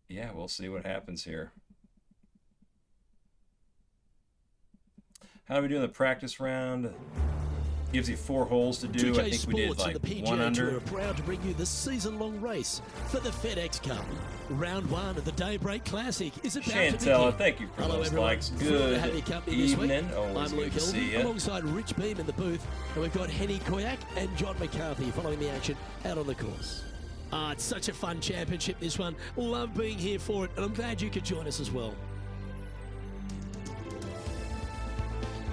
yeah, we'll see what happens here. How do we do in the practice round? Gives you 4 holes to do. 2K I think we did Sports like and the PGA 1 under. Tour are proud to bring you the season-long race for the FedEx Cup. Round 1 of the Daybreak Classic is about to Chantella, begin. thank you for Hello, those everyone. likes. Thrilled to have Good your company this week. evening. Always I'm good Luke to see Elvin, you. alongside Rich Beam in the booth, and we've got Henny Koyak and John McCarthy following the action out on the course. It's such a fun championship, this one. Love being here for it, and I'm glad you could join us as well.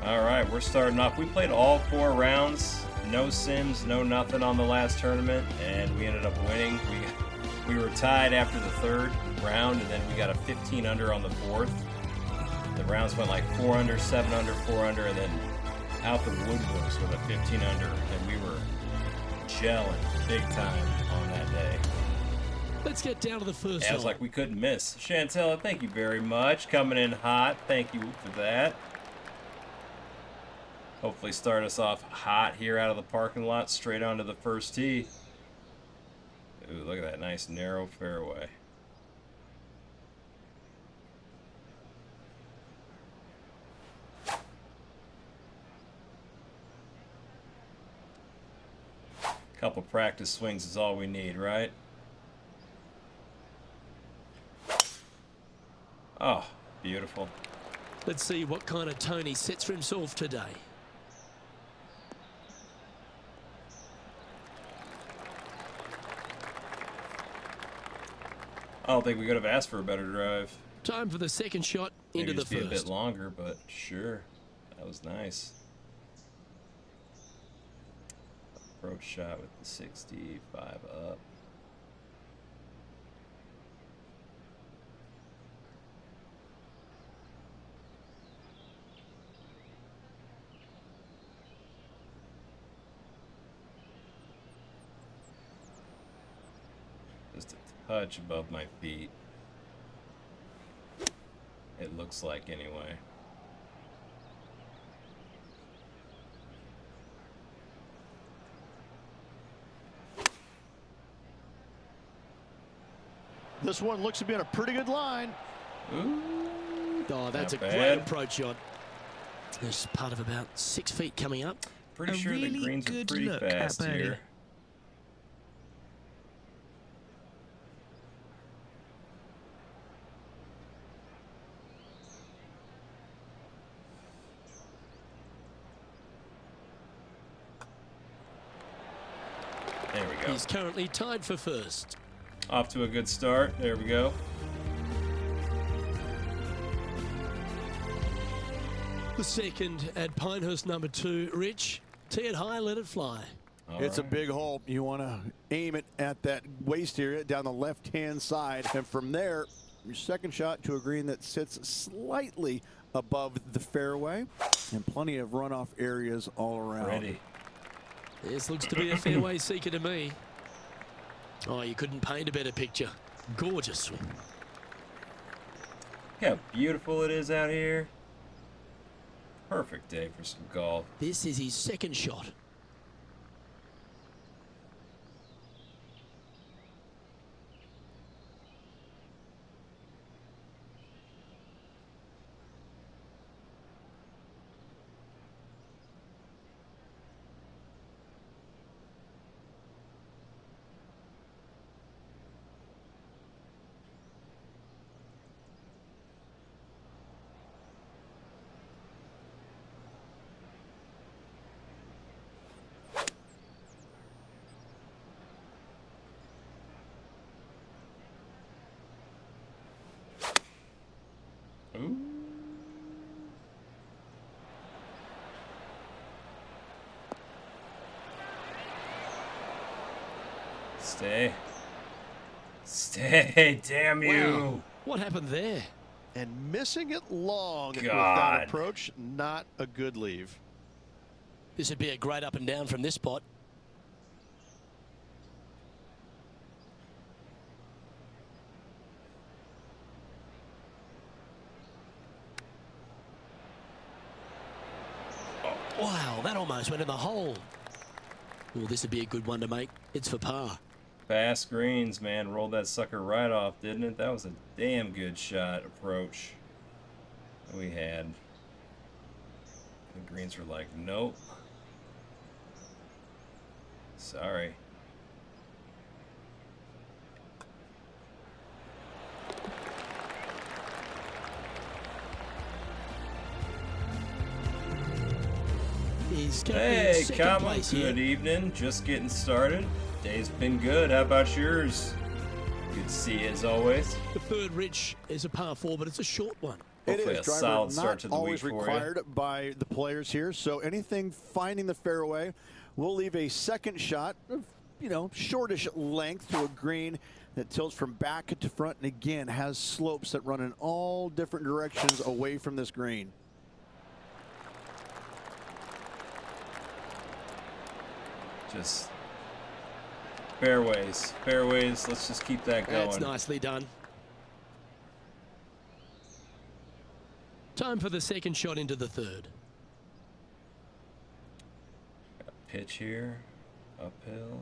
All right, we're starting off. We played all 4 rounds. No sims, no nothing on the last tournament, and we ended up winning. We were tied after the 3rd round, and then we got a 15 under on the 4th. The rounds went like 4 under, 7 under, 4 under, and then out the woodworks with a 15 under, and we were gelling big time on that day. Let's get down to the first Yeah, it was hole. like we couldn't miss. Chantella, thank you very much. Coming in hot. Thank you for that. Hopefully start us off hot here out of the parking lot, straight onto the first tee. Ooh, look at that nice narrow fairway. Couple practice swings is all we need, right? Oh, beautiful. Let's see what kind of tone he sets for himself today. I don't think we could have asked for a better drive. Time for the second shot into Maybe the just be a bit first. longer, but sure. That was nice. Approach shot with the 65 up. Just a touch above my feet. It looks like, anyway. This one looks to be on a pretty good line. Ooh, Oh, that's a not great bad. approach shot. There's part of about 6 feet coming up. Pretty A sure the really greens are good pretty look at fast birdie. here. There we go. He's currently tied for first. Off to a good start. There we go. The second at Pinehurst number 2. Rich, tee it high, let it fly. All It's a right. big hole. You want to aim it at that waist area down the left-hand side. And from there, your second shot to a green that sits slightly above the fairway. And plenty of runoff areas all around. Ready. This looks to be a fairway seeker to me. Oh, you couldn't paint a better picture. Gorgeous swing. Look how beautiful it is out here. Perfect day for some golf. This is his second shot. Ooh. Stay. Stay, damn you. Wow. What happened there? And missing it long with God. that approach, not a good leave. This would be a great up and down from this spot. Wow, that almost went in the hole. Well, this would be a good one to make. It's for par. Fast greens, man. Rolled that sucker right off, didn't it? That was a damn good shot approach that we had. The greens were like, nope. Sorry. Hey, Kama, good evening. Just getting started. Day's been good. How about yours? Good to see you as always. The third ridge is a par 4, but it's a short one. Hopefully it is, a solid start to the week always for required you. by the players here. So anything finding the fairway, we'll leave a second shot of, you know, shortish length to a green that tilts from back to front and again has slopes that run in all different directions away from this green. Just fairways, fairways. Let's just keep that going. That's nicely done. Time for the second shot into the third. Got a pitch here, uphill.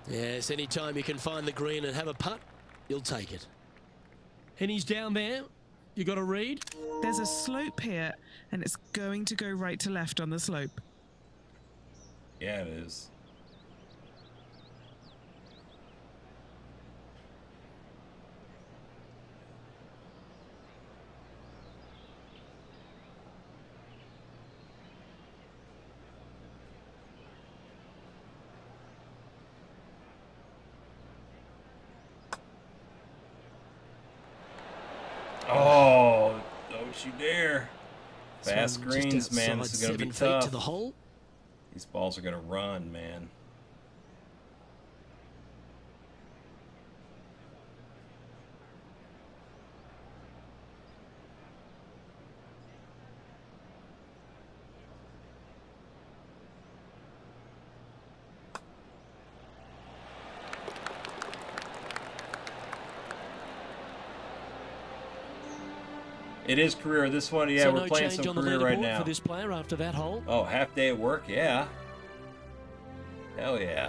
Yes, anytime you can find the green and have a putt, you'll take it. Henny's down there. You got a read? There's a slope here, and it's going to go right to left on the slope. Yeah, it is. Oh, don't you dare. Fast greens, man. This is going to be tough. To the hole. These balls are going to run, man. It is career. This one, yeah, so we're playing some career right now. For this player after that hole. Oh, half day at work, yeah. Hell yeah.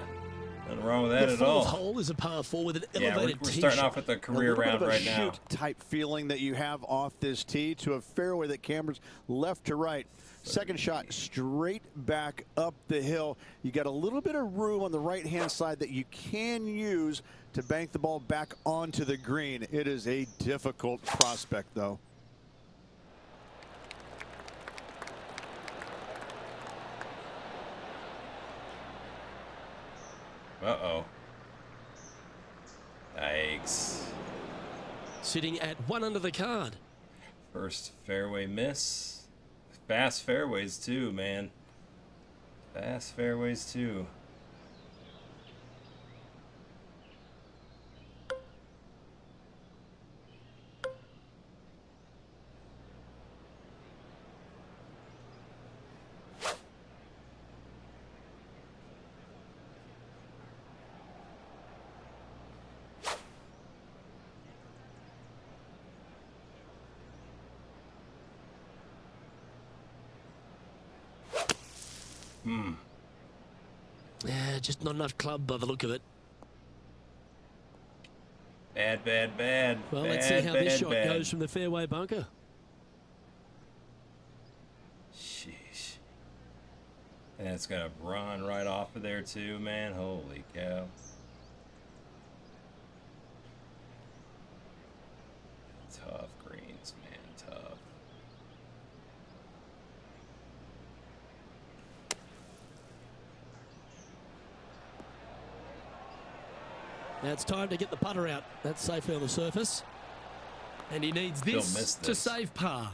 Nothing wrong with that the at all. The fourth hole is a par 4 with an yeah, elevated we're starting off with the career round right now. A shoot type feeling that you have off this tee to a fairway that cambers left to right. Second shot straight back up the hill. You got a little bit of room on the right-hand side that you can use to bank the ball back onto the green. It is a difficult prospect, though. Uh-oh. Yikes. Sitting at 1 under the card. First fairway miss. Fast fairways too, man. Fast fairways too. Yeah, just not enough club by the look of it. Bad, bad, bad. Well, bad, let's see how this shot bad. goes from the fairway bunker. Sheesh. And it's going to run right off of there too, man. Holy cow. Tough greens, man. Tough. Now it's time to get the putter out. That's safely on the surface. And he needs this to save par.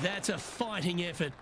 That's a fighting effort.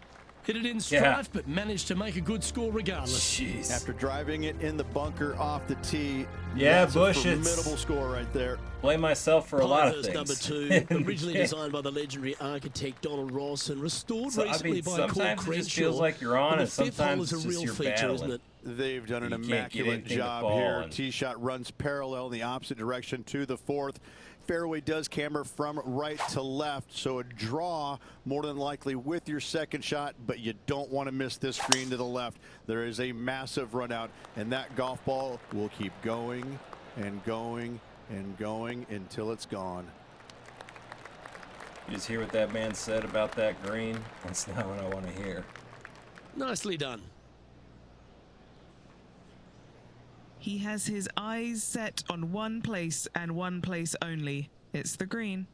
Hit it in strife, but managed to make a good score regardless. Jeez. After driving it in the bunker off the tee, Yeah, that's Bush, a it's- formidable score right there. Blame myself for a lot of Pinehurst things. number 2, originally designed by the legendary architect Donald Ross and restored So, I recently mean, by sometimes Paul it just Crenshaw. feels like you're on, the and fifth hole sometimes is a it's just real you're feature, battling. isn't it? They've done an You can't get immaculate anything to job fall here. on. Tee shot runs parallel in the opposite direction to the fourth. Fairway does camber from right to left, so a draw more than likely with your second shot, but you don't want to miss this green to the left. There is a massive run out, and that golf ball will keep going and going and going until it's gone. You just hear what that man said about that green? That's not what I want to hear. Nicely done. He has his eyes set on one place and one place only. It's the green.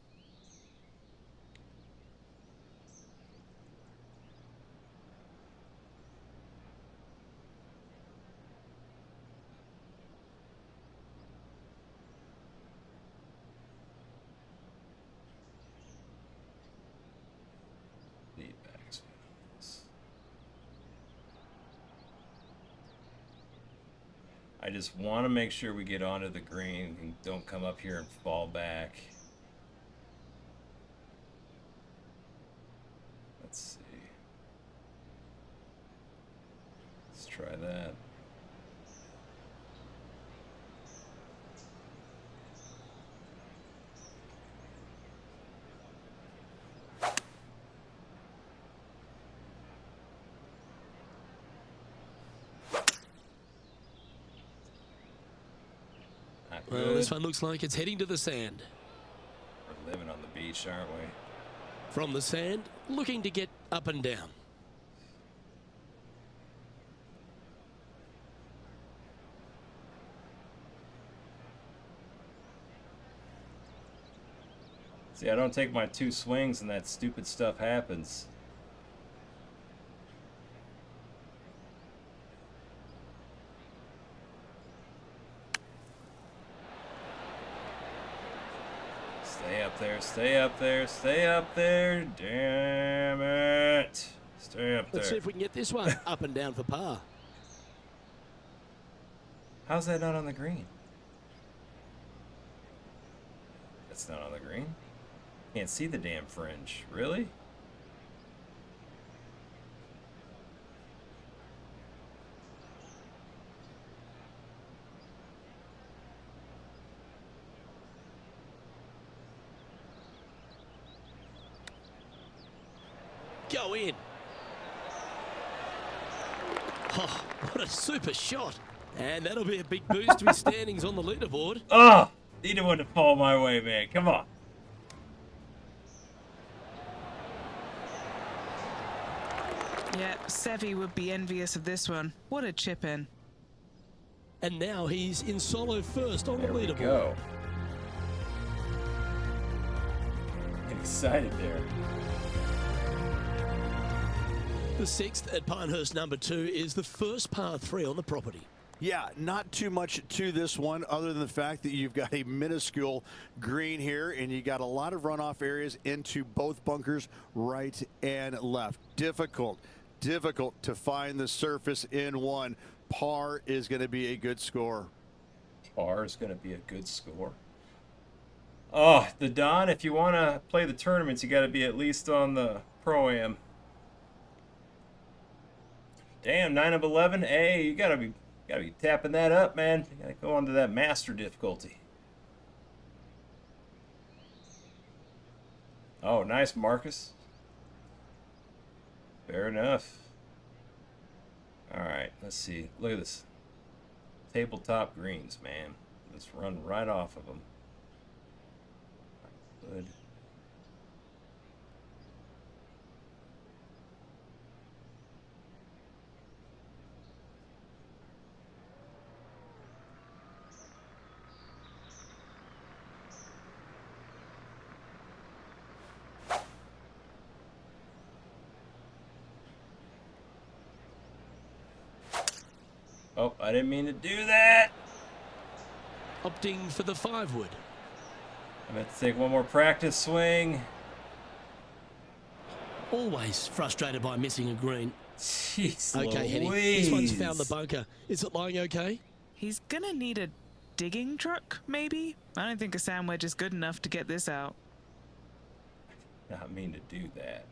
Lead back. I just want to make sure we get onto the green and don't come up here and fall back. Let's see. Let's try that. Not Well, good. this one looks like it's heading to the sand. We're living on the beach, aren't we? From the sand, looking to get up and down. See, I don't take my 2 swings and that stupid stuff happens. Stay up there, stay up there, stay up there. Damn it. Stay up Let's see there. if we can get this one up and down for par. How's that not on the green? That's not on the green? Can't see the damn fringe. Really? Go in. Oh, what a super shot. And that'll be a big boost to his standings on the leaderboard. Oh! Neither one to fall my way, man. Come on. Yeah, Seve would be envious of this one. What a chip in. And now he's in solo first on There the we leaderboard. go. Get excited there. The sixth at Pinehurst number 2 is the first par 3 on the property. Yeah, not too much to this one other than the fact that you've got a minuscule green here and you got a lot of runoff areas into both bunkers, right and left. Difficult to find the surface in one. Par is going to be a good score. Par is going to be a good score. Oh, the Don, if you want to play the tournaments, you got to be at least on the Pro-Am. Damn, 9 of 11. Hey, you got to be tapping that up, man. You got to go on to that master difficulty. Oh, nice, Marcus. Fair enough. All right, let's see. Look at this. Tabletop greens, man. Let's run right off of them. Good. Oh, I didn't mean to do that. Opting for the 5-wood. I'm going to take one more practice swing. always frustrated by missing a green. Jeez Okay, Henny, this one's found the bunker. Is it lying okay? He's gonna need a digging truck, maybe? I don't think a sand wedge is good enough to get this out. Not mean to do that.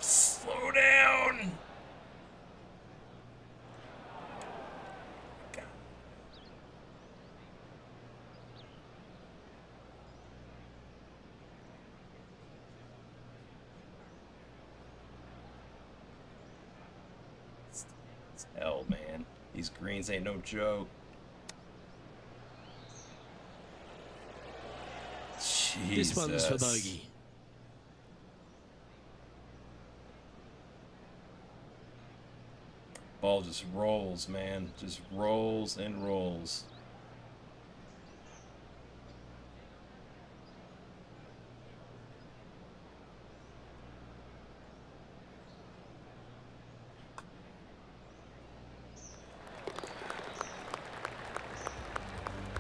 Slow down. God. It's hell, man. These greens ain't no joke. Jesus. This one's for bogey. Ball just rolls, man. Just rolls and rolls.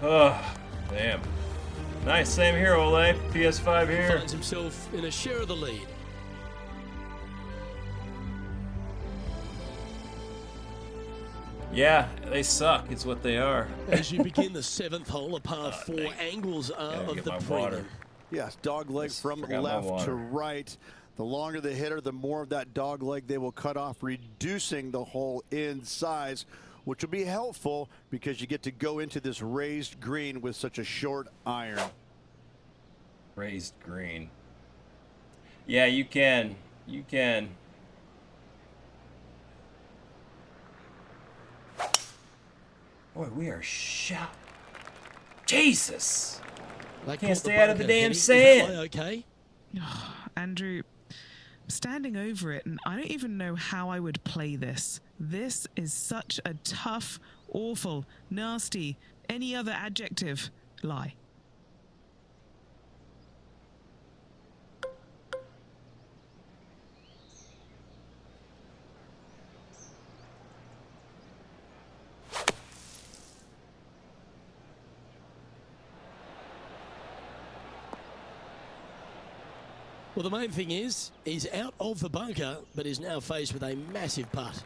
Oh, damn. Nice, same here, Ole. PS5 here. Finds himself in a share of the lead. Yeah, they suck. It's what they are. As you begin the 7th hole, a par 4, dang. angles are Gotta of get the my premium. water. Yes, dog leg Just from forgot my left to water. right. The longer the hitter, the more of that dog leg they will cut off, reducing the hole in size, which will be helpful because you get to go into this raised green with such a short iron. Raised green. Yeah, you can. You can. Boy, we are shot. Jesus! They Can't caught stay out of the bunker, damn Henny. Is sand. that play okay? Andrew, I'm standing over it, and I don't even know how I would play this. This is such a tough, awful, nasty, any other adjective lie. Well, the main thing is, he's out of the bunker, but is now faced with a massive putt.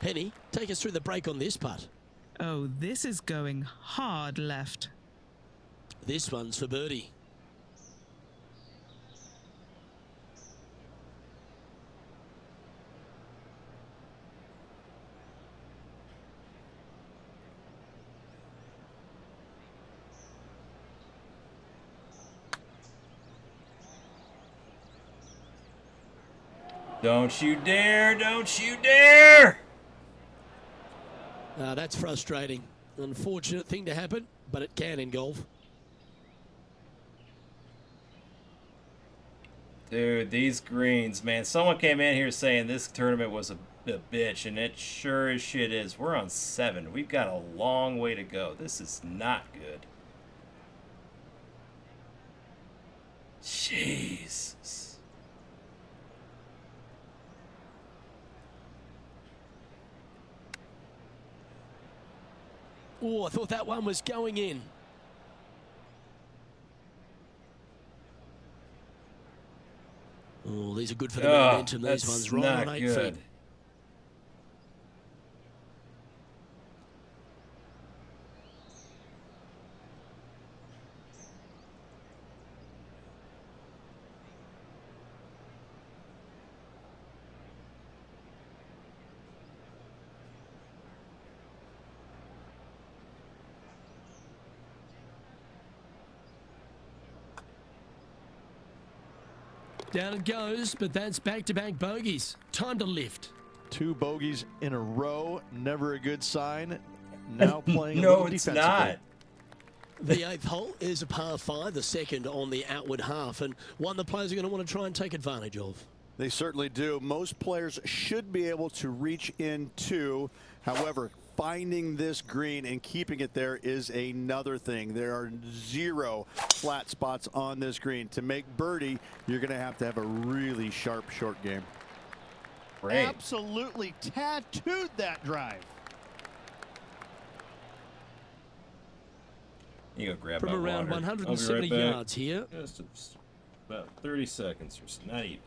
Penny, take us through the break on this putt. Oh, this is going hard left. This one's for birdie. Don't you dare! Don't you dare! That's frustrating. Unfortunate thing to happen, but it can in golf. Dude, these greens, man. Someone came in here saying this tournament was a bitch, and it sure as shit is. We're on 7. We've got a long way to go. This is not good. Jesus. Oh, I thought that one was going in. Oh, these are good for the momentum. These That's ones right not on 8 good. feet. Down it goes, but that's back-to-back bogeys. Time to lift. 2 bogeys in a row, never a good sign. Now playing a No, little it's defensively. not. The 8th hole is a par 5, the second on the outward half, and one the players are going to want to try and take advantage of. They certainly do. Most players should be able to reach into. However, finding this green and keeping it there is another thing. There are 0 flat spots on this green. To make birdie, you're going to have a really sharp short game. Great. Absolutely tattooed that drive. You go grab From my around water. 170 I'll be right back. yards here. Just about 30 seconds or so. Not even.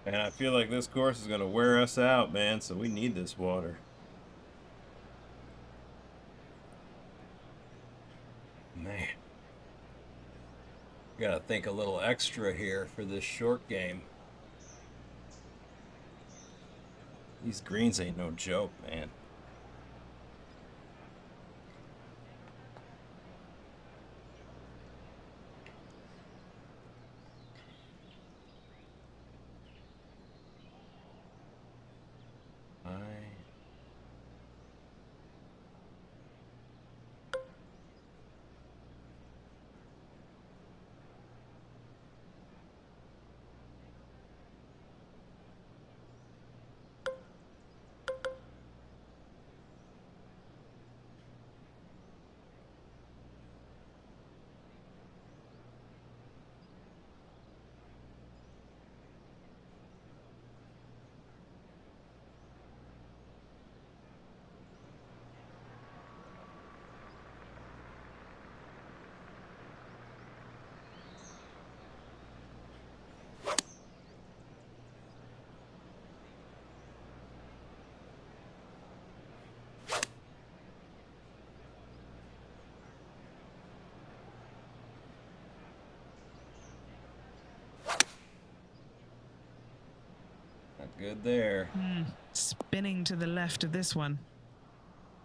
And I feel like this course is going to wear us out, man, so we need this water. Man. Gotta think a little extra here for this short game. These greens ain't no joke, man. Good there. Spinning to the left of this one.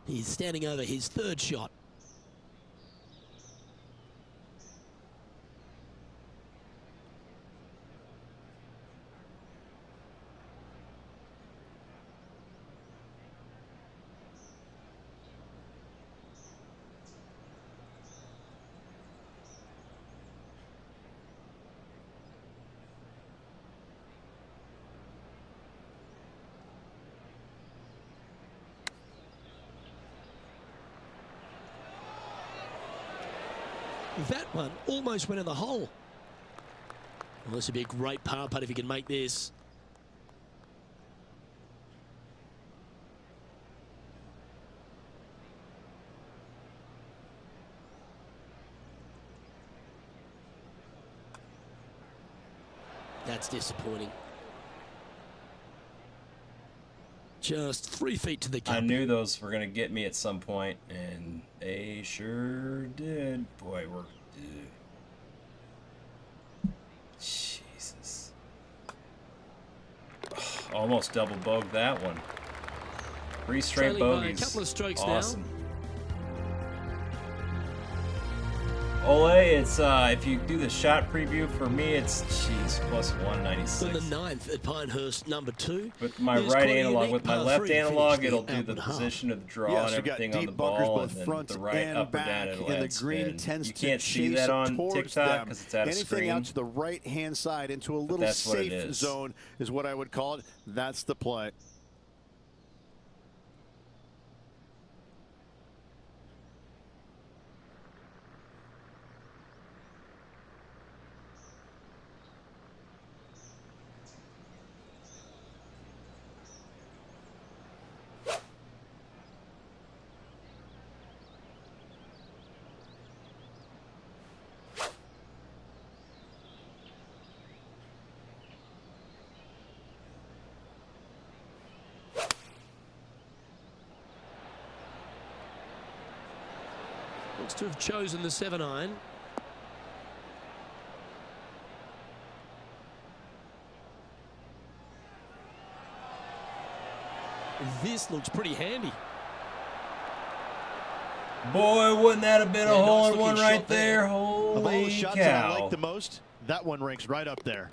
He's standing over his third shot. That one almost went in the hole. Well, this would be a great par putt if he can make this. That's disappointing. Just 3 feet to the cup. I knew those were going to get me at some point, and they sure did. Boy, we're... Jesus. Almost double bogged that one. 3 straight Trailing by bogeys. a couple of strokes awesome. now. Ole, it's if you do the shot preview for me, it's plus From 196. the 9th at Pinehurst, number 2. With my There's right quite a analog, unique with my par left 3 analog, finish it'll the do the outward half. position of the draw Yes, and you got everything on deep the bunkers ball, both and then front the right and up or down back, it'll and the add green spin. tends You to can't see chase that on towards TikTok them. because it's out of Anything screen. out to the right-hand side into a little that's what it safe is. zone is what I would call it. That's the play. Looks to have chosen the 7-iron. This looks pretty handy. Boy, wouldn't that have been a Yeah, hole-in-one nice-looking right shot there. there? Of all Holy the shots that I cow. like the most, that one ranks right up there.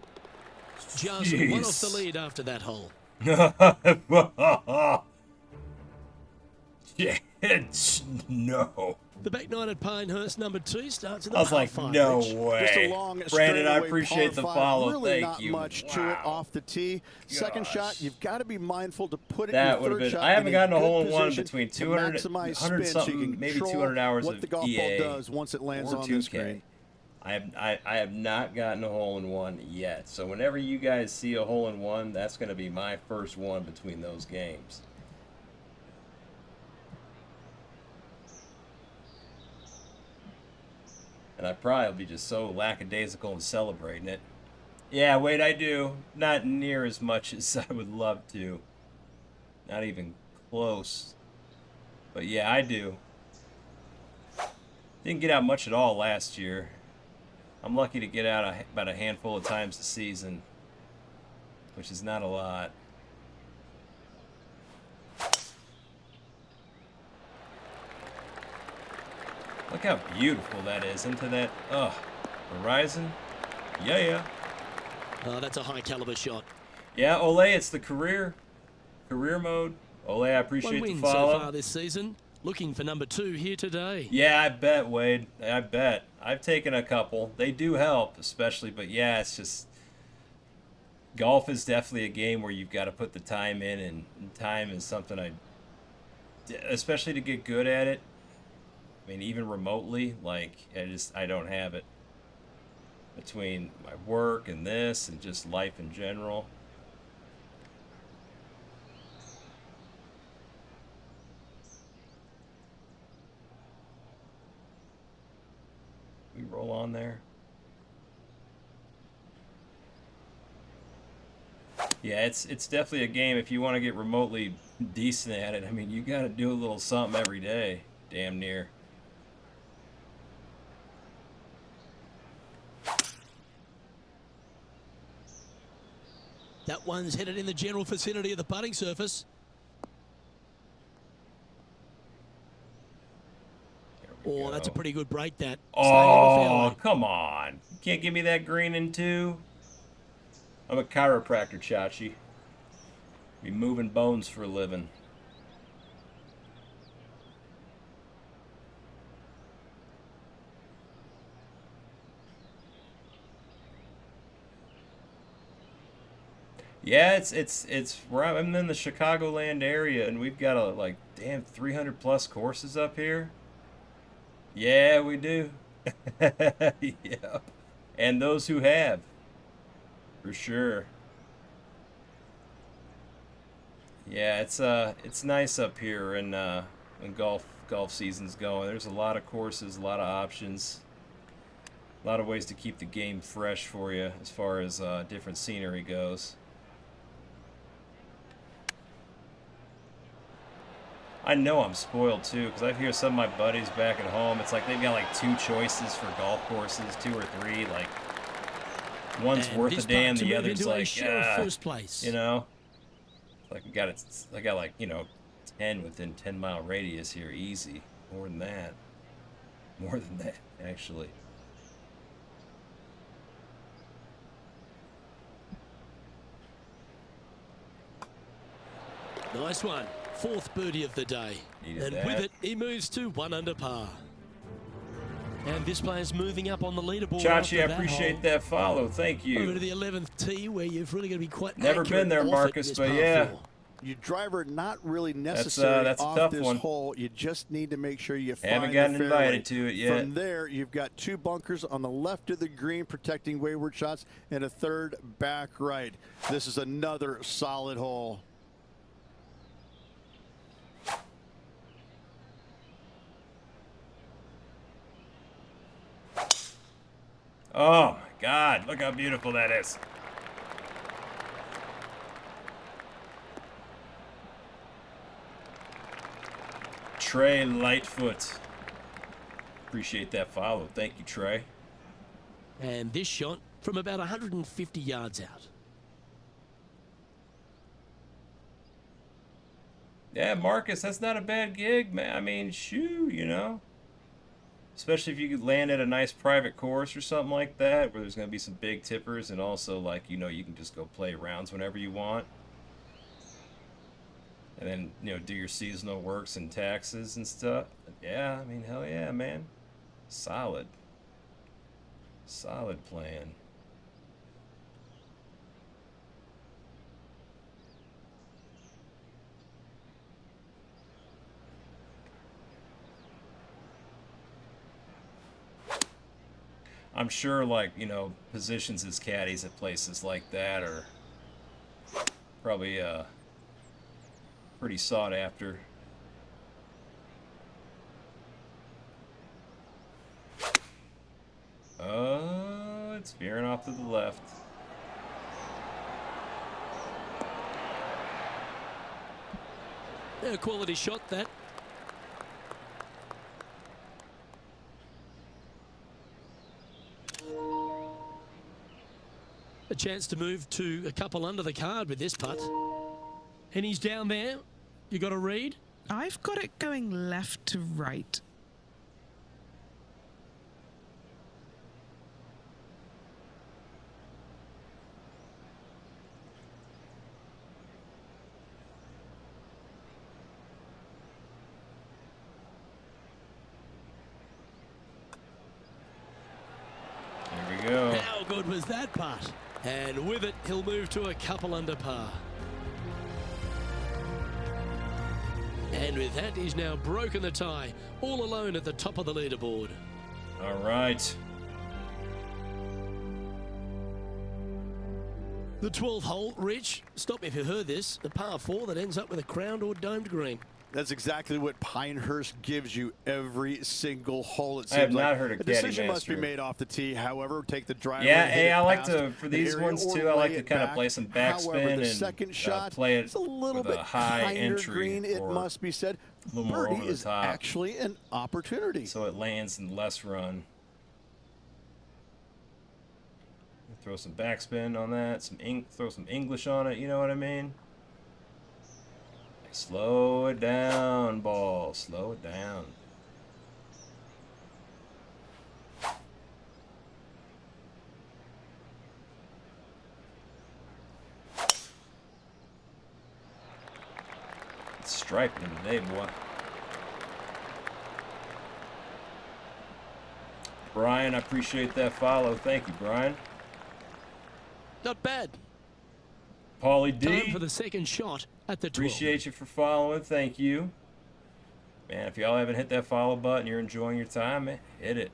Just one off the lead after that hole. No. The back nine at Pinehurst, number 2, starts in the I was par like, 5 no pitch. way. Just a long Brandon, I straightaway appreciate the par 5. follow. Really Thank not you. much to it Wow. off the tee. Second Gosh. shot, you've got to be mindful to put it That in would your have third been. shot I haven't in gotten a good hole-in-one position between to 200, maximize 100 spin so you something, can maybe control 200 hours what of the golf EA ball does once it lands or on 2K. the screen. I have not gotten a hole-in-one yet. So whenever you guys see a hole-in-one, that's going to be my first one between those games. And I probably will be just so lackadaisical and celebrating it. Yeah, wait, I do. Not near as much as I would love to. Not even close. But yeah, I do. Didn't get out much at all last year. I'm lucky to get out about a handful of times a season, which is not a lot. Look how beautiful that is into that, horizon. Yeah. Oh, that's a high caliber shot. Yeah, Ole, it's the career mode. Ole, I One appreciate the win follow. so far this season. Looking for number 2 here today. Yeah, I bet, Wade. I bet. I've taken a couple. They do help, especially, but yeah, it's just golf is definitely a game where you've got to put the time in, and time is something especially to get good at it. I mean, even remotely, like, I don't have it between my work and this and just life in general. We roll on there. Yeah, it's definitely a game if you want to get remotely decent at it. I mean, you got to do a little something every day, damn near. That one's headed in the general vicinity of the putting surface. Oh, that's a pretty good break, that. Staying in the Oh, fairway. come on. You can't give me that green in 2? I'm a chiropractor, Chachi. Be moving bones for a living. Yeah, it's where I'm in the Chicagoland area, and we've got like 300 plus courses up here. Yeah, we do. Yeah, and those who have, for sure. Yeah, it's nice up here, and when golf season's going, there's a lot of courses, a lot of options, a lot of ways to keep the game fresh for you as far as different scenery goes. I know I'm spoiled too, because I hear some of my buddies back at home. It's like they've got like 2 choices for golf courses, 2 or 3. Like one's And worth this a damn, putt to the move other's into a like, sure first place. you know. Like I got like 10 within 10-mile radius here, easy. More than that, actually. Nice one. 4th birdie of the day. Needed And that. with it, he moves to 1 under par. And this player's moving up on the leaderboard. Chachi, I after appreciate hole. that follow. Thank Over you. to the 11th tee, where you've really got to be quite Never accurate been there, off it Marcus, in this but par yeah. 4. Your driver not really necessary that's a off tough this one. hole. You just need to make sure you find Haven't the gotten fairway. invited to it yet. From there, you've got 2 bunkers on the left of the green protecting wayward shots and a 3rd back right. This is another solid hole. Oh my God! Look how beautiful that is. Trey Lightfoot. Appreciate that follow. Thank you, Trey. And this shot from about 150 yards out. Yeah, Marcus, that's not a bad gig, man. I mean, shoo, Especially if you could land at a nice private course or something like that, where there's going to be some big tippers, and also, like, you can just go play rounds whenever you want. And then, do your seasonal works and taxes and stuff. Yeah, I mean, hell yeah, man. Solid. Solid plan. I'm sure, like, positions as caddies at places like that are probably pretty sought after. Oh, it's veering off to the left. Yeah, quality shot, that. A chance to move to a couple under the card with this putt. And he's down there. You got a read? I've got it going left to right. There we go. How good was that putt? And with it, he'll move to a couple under par. And with that, he's now broken the tie, all alone at the top of the leaderboard. All right. The 12th hole, Rich, stop me if you heard this, a par 4 that ends up with a crowned or domed green. That's exactly what Pinehurst gives you every single hole. It seems I have like not heard a a caddy decision must be master. made off the tee. However, take the driver. Yeah, and hit hey, it I like past to, for an these area ones or too, I like lay to it kind of back. play some However, backspin the and second shot, play it it's a little with bit a high kinder entry green, it or must be said. a little more Birdie over the is top. actually an opportunity. So it lands in less run. Throw some backspin on that, throw some English on it, you know what I mean? Slow it down, ball. Slow it down. It's striping today, boy. Brian, I appreciate that follow. Thank you, Brian. Not bad. Paulie D. Time for the second shot at the 12th. Appreciate you for following. Thank you. Man, if y'all haven't hit that follow button, you're enjoying your time, man, hit it.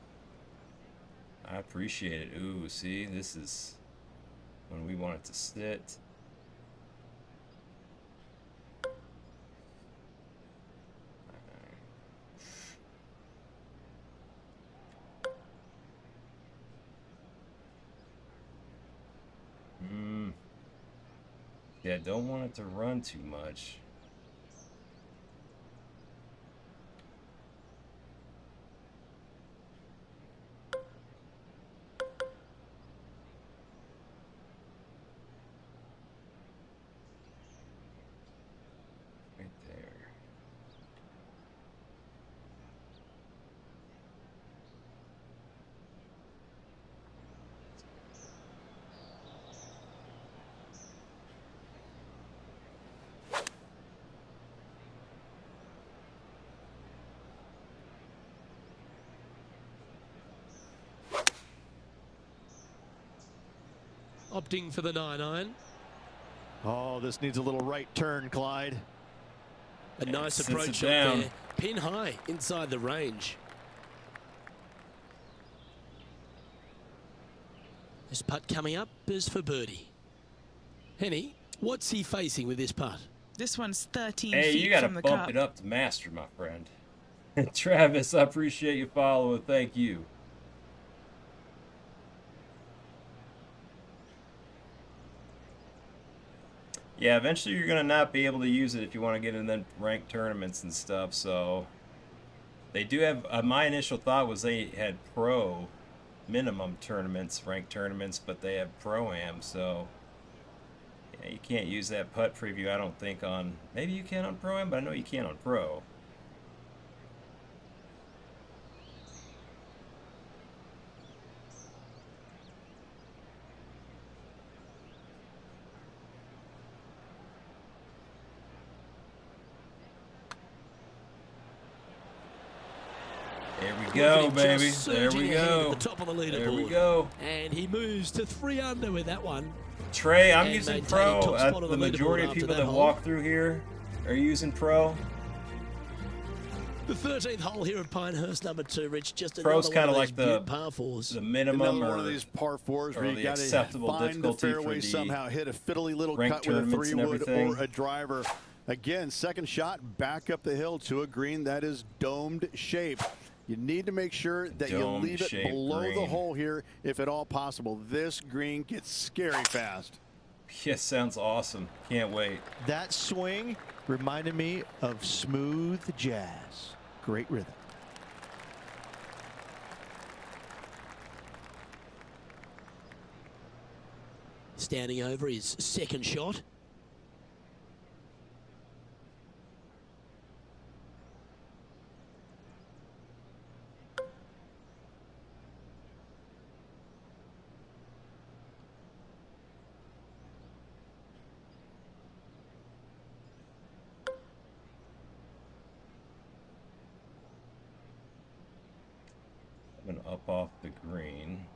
I appreciate it. Ooh, see, this is when we want it to sit. Yeah, don't want it to run too much. Right there. Opting for the 9-iron. Oh, this needs a little right turn, Clyde. A nice sits approach it shot down. there. Pin high inside the range. This putt coming up is for birdie. Henny, what's he facing with this putt? This one's 13 Hey, feet you gotta from the bump cup. it up to master, my friend. Travis, I appreciate you following. Thank you. Yeah, eventually you're gonna not be able to use it if you want to get in them ranked tournaments and stuff. So they do have. My initial thought was they had pro minimum tournaments, ranked tournaments, but they have pro-am. So yeah, you Can't use that putt preview, I don't think, on... Maybe you can on Pro-Am, but I know you can on Pro. There we go, baby. There we go. At the top of the leaderboard. There we go. And he moves to 3 under with that one. Trey, I'm And using maintaining Pro. top spot on The the majority leaderboard of people after that that walk hole. through here are using Pro. The 13th hole here at Pinehurst, number 2, Rich. Just Pro's another kind of one like of the those par fours. minimum Another or one of these par fours or where you the got to acceptable find the difficulty for fairway the somehow, hit a fiddly little ranked cut with a tournaments and 3-wood everything. or a driver. Again, second shot back up the hill to a green that is domed shape. You need to make sure that you Domed leave it shape below the green. hole here, if at all possible. This green gets scary fast. Yes, sounds awesome. Can't wait. That swing reminded me of smooth jazz. Great rhythm. Standing over his second shot. Coming up off the green.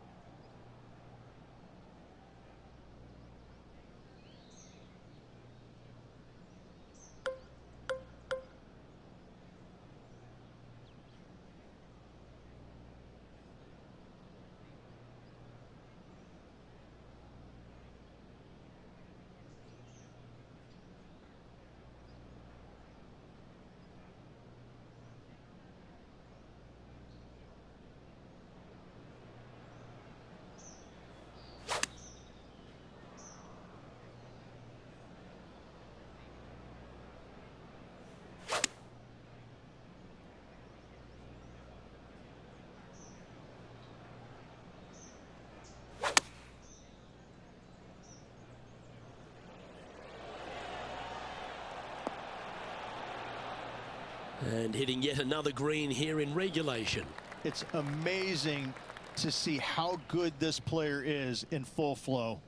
And hitting yet another green here in regulation. It's amazing to see how good this player is in full flow.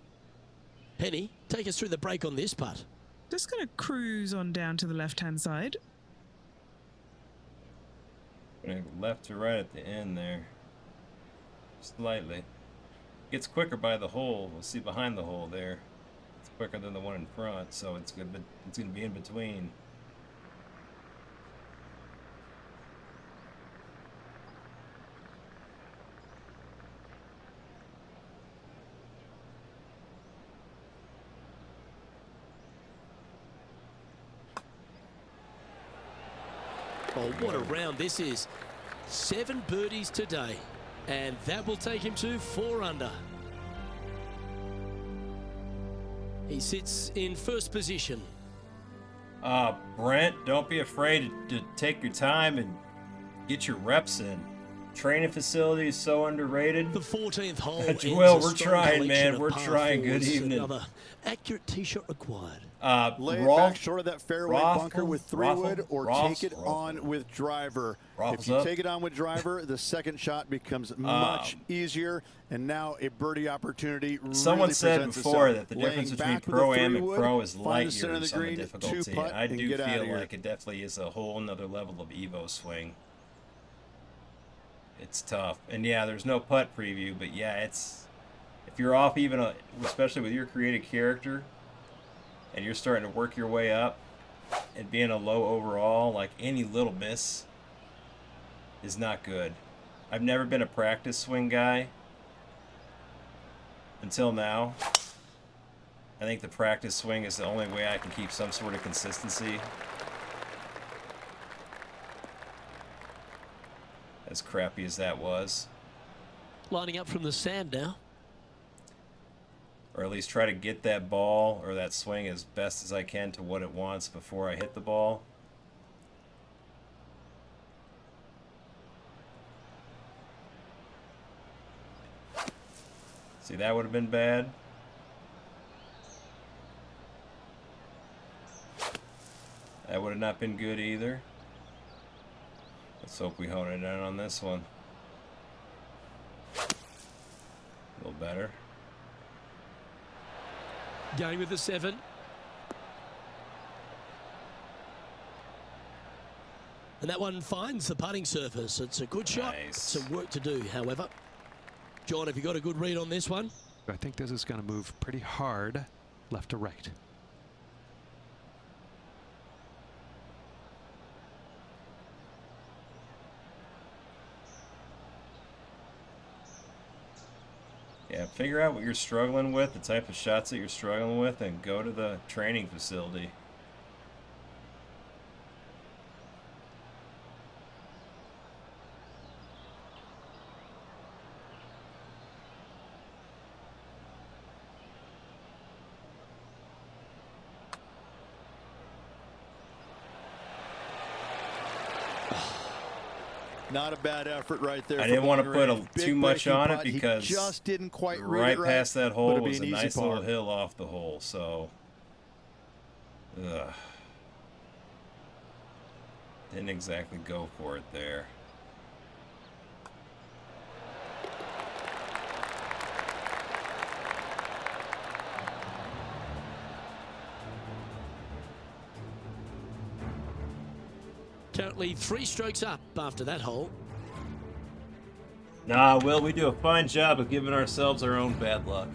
Penny, take us through the break on this putt. Just going to cruise on down to the left-hand side. Going left to right at the end there. Slightly. Gets quicker by the hole. We'll see behind the hole there. It's quicker than the one in front, so it's good. It's going to be in between. Oh, what a round this is. 7 birdies today. And that will take him to 4 under. He sits in first position. Brent, don't be afraid to take your time and get your reps in. Training facility is so underrated. The 14th hole. Well, ends a we're strong trying, man. collection of We're par trying. Good fours. evening. Another accurate tee shot required. Lay it back short of that fairway bunker with 3-wood, or take it Raffle. on with driver. Raffles If you up. take it on with driver, the second shot becomes much easier, and now a birdie opportunity Someone really said presents before itself. that the difference Laying between back with a Pro-Am and 3-wood, Pro is find light the center of years the on the green, difficulty. 2-putt, I and do get outta feel here. like it definitely is a whole nother level of Evo swing. It's tough. And yeah, there's no putt preview, but yeah, it's... If you're off even, especially with your creative character, and you're starting to work your way up, and being a low overall, like any little miss is not good. I've never been a practice swing guy until now. I think the practice swing is the only way I can keep some sort of consistency. As crappy as that was. Lining up from the sand now. Or at least try to get that ball or that swing as best as I can to what it wants before I hit the ball. See, that would have been bad. That would have not been good either. Let's hope we hone it in on this one. A little better. Going with the 7. And that one finds the putting surface. It's a good shot. Nice. Some work to do, however. John, have you got a good read on this one? I think this is going to move pretty hard left to right. Yeah, figure out what you're struggling with, the type of shots that you're struggling with, and go to the training facility. Not a bad effort right there. I didn't want to put too much on it He because just didn't quite read right it right past that hole but was it'd a be an easy nice par. little hill off the hole, so didn't exactly go for it there. Currently 3 strokes up after that hole. Nah, Will, we do a fine job of giving ourselves our own bad luck.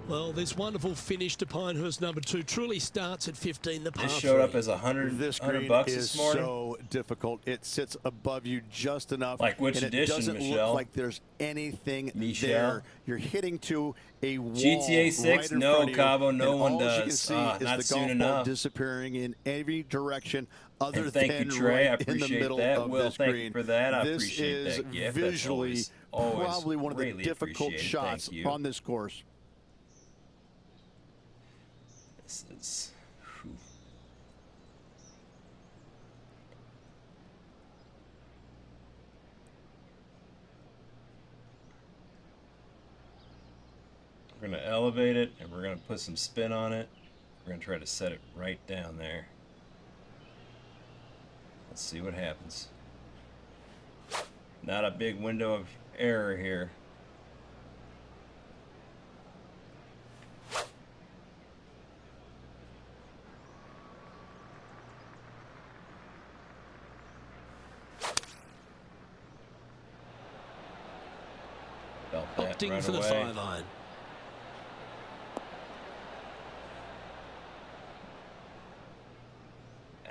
Well, this wonderful finish to Pinehurst number 2 truly starts at 15, the par This showed up 3. as $100 This green bucks is this morning. so difficult. It sits above you just enough. Like which and edition, it doesn't Michelle? look like there's anything Michelle? there. You're hitting to a wall GTA 6? right in No, front of you, Cabo, no and one all you can does. see Ah, is not the soon golf ball enough. disappearing in every direction other And thank than you, Trey. I right in the appreciate middle that. of Will, this thank green. you for that. I this appreciate is that gift. That's visually always probably one of the greatly difficult appreciated. shots Thank you. on this course. This is... whew. We're going to elevate it, and we're going to put some spin on it. We're going to try to set it right down there. Let's see what happens. Not a big window of error here. Felt that Opting right for the away. 5-iron.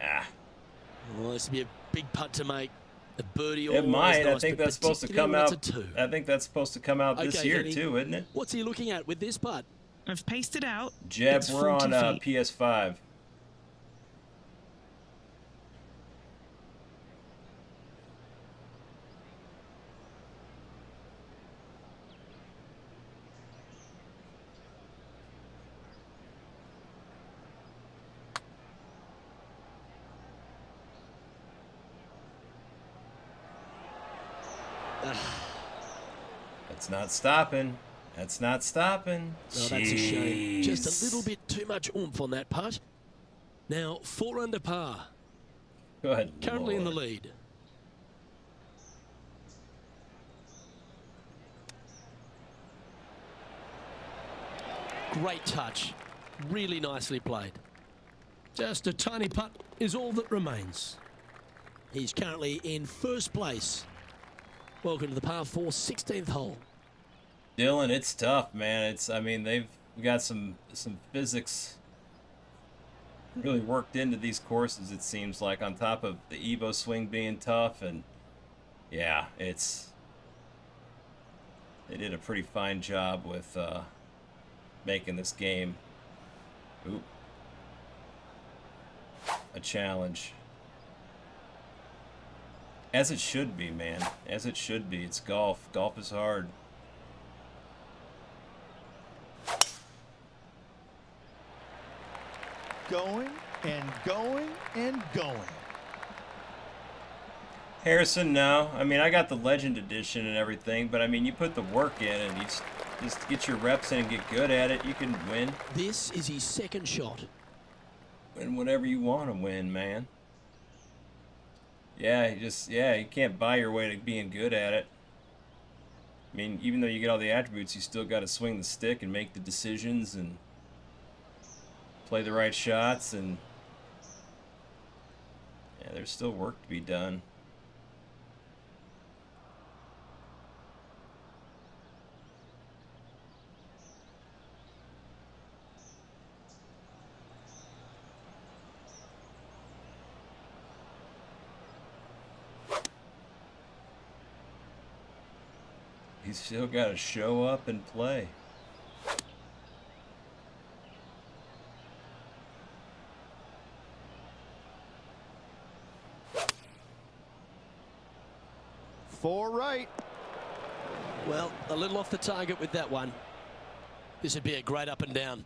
Ah. Well, this would be a big putt to make. A birdie It always might. I nice, think but that's supposed to particularly come when out. it's a 2. I think that's supposed to come out this Okay, year Henny. too, isn't it? What's he looking at with this putt? I've pasted out. Jeb, It's we're 40 on feet. PS5. That's not stopping. That's not stopping. Oh, that's a shame. Just Jeez. a little bit too much oomph on that putt. Now, 4 under par. Good Currently in the Lord. lead. Great touch. Really nicely played. Just a tiny putt is all that remains. He's currently in first place. Welcome to the par 4 16th hole. Dylan, it's tough, man. It's. I mean, they've got some physics really worked into these courses. It seems like, on top of the Evo swing being tough, and yeah, it's. They did a pretty fine job with making this game a challenge. As it should be, man. As it should be. It's golf. Golf is hard. Going and going and going. Harrison, no. I mean, I got the Legend Edition and everything, but I mean, you put the work in and you just get your reps in and get good at it, you can win. This is his second shot. Win whatever you want to win, man. Yeah, you can't buy your way to being good at it. I mean, even though you get all the attributes, you still got to swing the stick and make the decisions and play the right shots, and yeah, there's still work to be done. He's still got to show up and play. Four right. Well, a little off the target with that one. This would be a great up and down.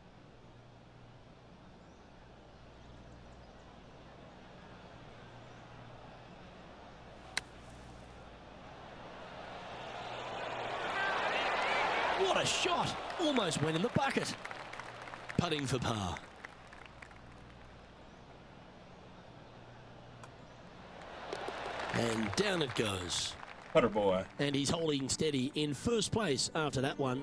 What a shot! Almost went in the bucket. Putting for par. And down it goes. Putter boy. And he's holding steady in first place after that one.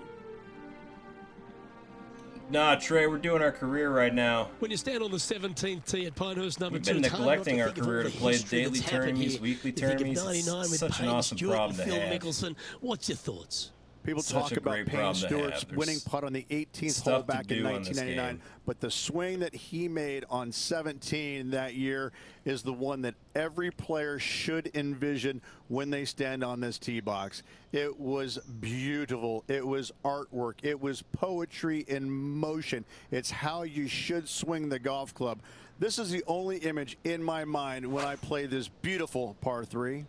Nah, Trey, we're doing our career right now. When you stand on the 17th tee at Pinehurst No. 2, We've been it's hard not neglecting to our think of all career the to play history daily that's happened tourneys, here. weekly You think of tourneys. 99 It's with such an Payne awesome Stewart problem and to Phil have. Mickelson. What's your thoughts? People Such talk a about great Payne problem to Stewart's have. There's winning putt on the 18th hole stuff to back in do on this 1999, game. but the swing that he made on 17 that year is the one that every player should envision when they stand on this tee box. It was beautiful. It was artwork. It was poetry in motion. It's how you should swing the golf club. This is the only image in my mind when I play this beautiful par 3.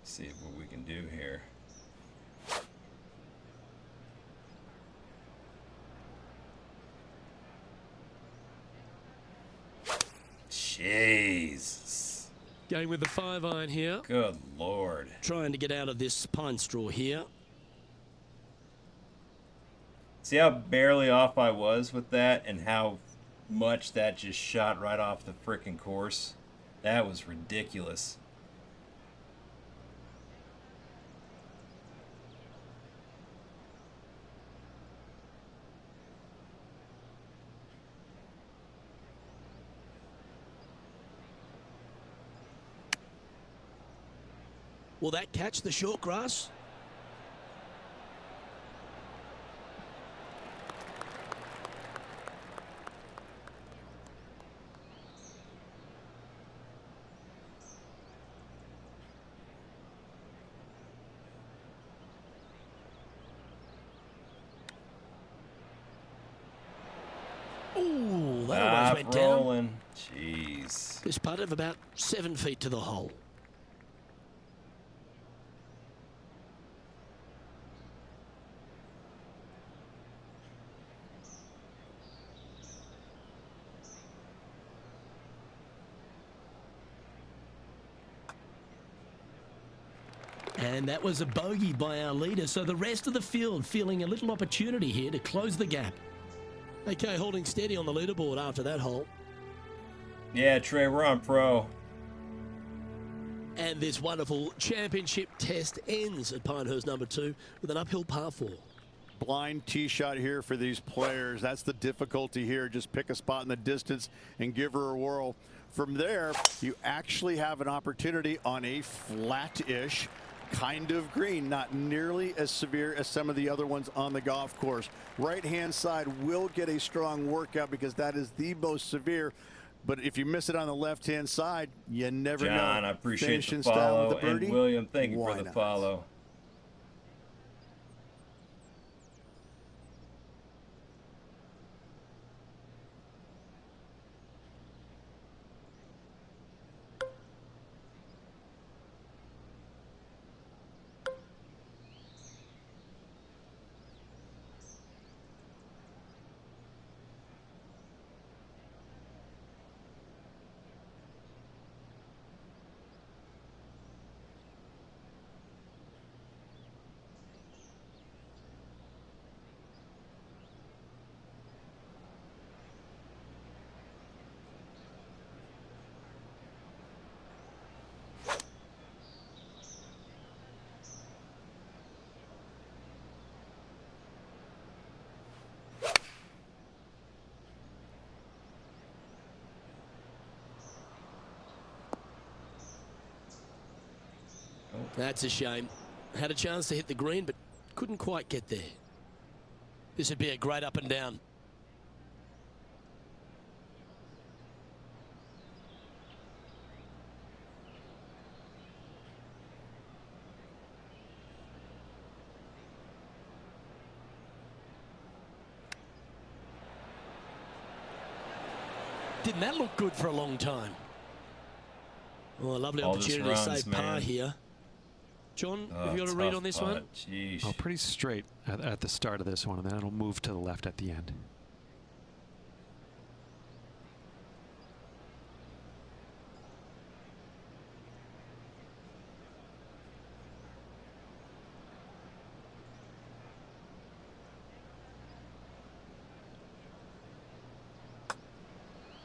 See what we can do here. Jesus. Going with the 5-iron here. Good Lord. Trying to get out of this pine straw here. See how barely off I was with that and how much that just shot right off the frickin' course? That was ridiculous. Will that catch the short grass? Ooh, that almost went down. Rolling. Jeez. This putt of about 7 feet to the hole. And that was a bogey by our leader, so the rest of the field feeling a little opportunity here to close the gap. Okay, holding steady on the leaderboard after that hole. Yeah, Trey, we're on pro. And this wonderful championship test ends at Pinehurst No. 2 with an uphill par 4. Blind tee shot here for these players. That's the difficulty here. Just pick a spot in the distance and give her a whirl. From there, you actually have an opportunity on a flat-ish kind of green, not nearly as severe as some of the other ones on the golf course. Right-hand side will get a strong workout because that is the most severe. But if you miss it on the left-hand side, you never know. John, I appreciate Finishing the style follow. with the birdie, And William, thank you why for the not? follow. That's a shame. Had a chance to hit the green, but couldn't quite get there. This would be a great up and down. Didn't that look good for a long time? Well, a lovely All just opportunity runs, to save par man. here. John, Oh, have you got a read tough on this putt. one? Jeez. Oh, pretty straight at the start of this one, and then it'll move to the left at the end.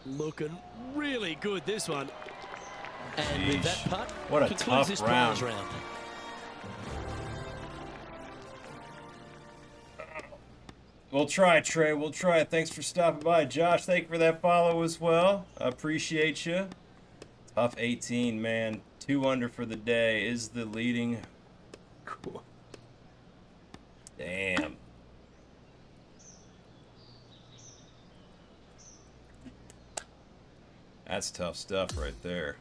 Looking really good, this one. And with that Jeez. putt, What a concludes tough this round. trials round. We'll try, Trey. We'll try. Thanks for stopping by. Josh, thank you for that follow as well. I appreciate you. Tough 18, man. 2 under for the day is the leading. Cool. Damn. That's tough stuff right there.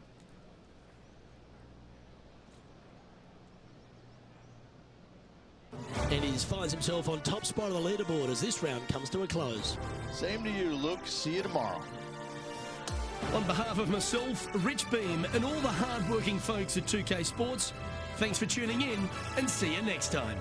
And he finds himself on top spot of the leaderboard as this round comes to a close. Same to you, Luke. See you tomorrow. On behalf of myself, Rich Beam, and all the hard-working folks at 2K Sports, thanks for tuning in, and see you next time.